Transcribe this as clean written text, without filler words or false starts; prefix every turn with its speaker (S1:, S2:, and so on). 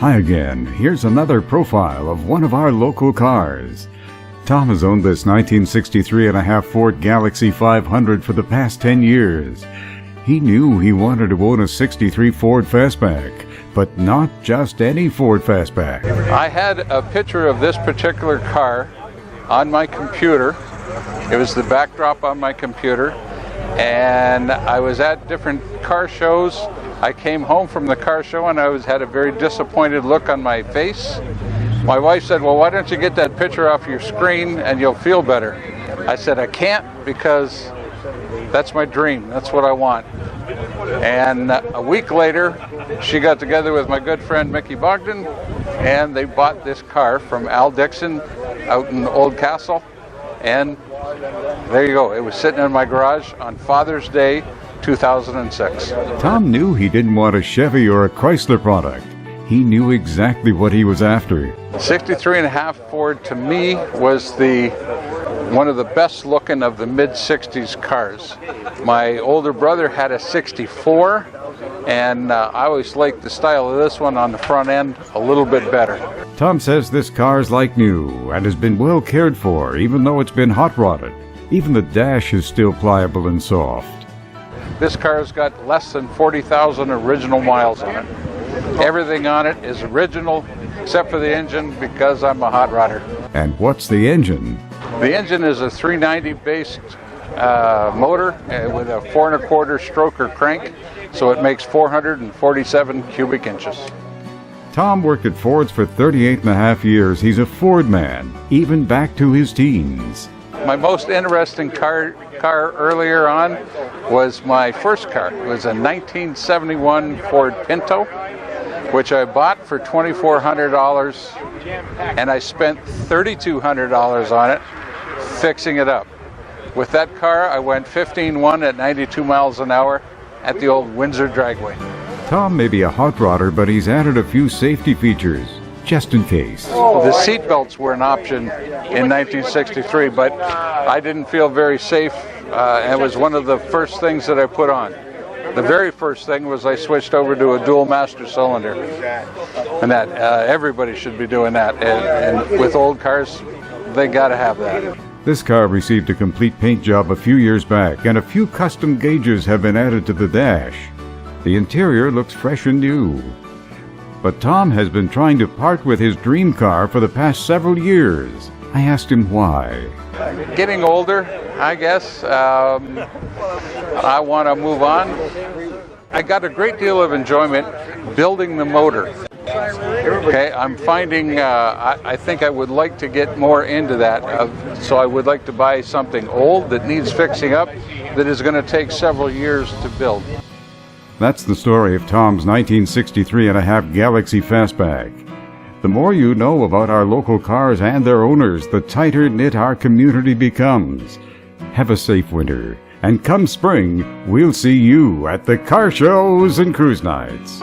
S1: Hi again. Here's another profile of one of our local cars. Tom has owned this 1963.5 Ford Galaxy 500 for the past 10 years. He knew he wanted to own a 63 Ford Fastback, but not just any Ford Fastback.
S2: I had a picture of this particular car on my computer. It was the backdrop on my computer, and I was at different car shows. I came home from the car show and I had a very disappointed look on my face. My wife said, "Well, why don't you get that picture off your screen and you'll feel better?" I said, "I can't, because that's my dream. That's what I want." And a week later, she got together with my good friend Mickey Bogdan, and they bought this car from Al Dixon out in Old Castle. And there you go. It was sitting in my garage on Father's Day, 2006.
S1: Tom knew he didn't want a Chevy or a Chrysler product. He knew exactly what he was after.
S2: 63.5 Ford to me was one of the best looking of the mid-60s cars. My older brother had a 64, and I always liked the style of this one on the front end a little bit better.
S1: Tom says this car's like new and has been well cared for, even though it's been hot rodded. Even the dash is still pliable and soft.
S2: This car's got less than 40,000 original miles on it. Everything on it is original, except for the engine, because I'm a hot rodder.
S1: And what's the engine?
S2: The engine is a 390 based motor with a 4 1/4 stroker crank, so it makes 447 cubic inches.
S1: Tom worked at Ford's for 38.5 years. He's a Ford man, even back to his teens.
S2: My most interesting car earlier on was my first car. It was a 1971 Ford Pinto, which I bought for $2,400, and I spent $3,200 on it fixing it up. With that car, I went 15-1 at 92 miles an hour at the old Windsor Dragway.
S1: Tom may be a hot rodder, but he's added a few safety features, just in case.
S2: The seat belts were an option in 1963, but I didn't feel very safe. It was one of the first things that I put on. The very first thing was I switched over to a dual master cylinder, and that everybody should be doing that. And with old cars, they got to have that.
S1: This car received a complete paint job a few years back, and a few custom gauges have been added to the dash. The interior looks fresh and new. But Tom has been trying to part with his dream car for the past several years. I asked him why.
S2: Getting older, I guess. I want to move on. I got a great deal of enjoyment building the motor. Okay, I'm finding, I think I would like to get more into that. So I would like to buy something old that needs fixing up, that is going to take several years to build.
S1: That's the story of Tom's 1963.5 Galaxy Fastback. The more you know about our local cars and their owners, the tighter knit our community becomes. Have a safe winter, and come spring, we'll see you at the car shows and cruise nights.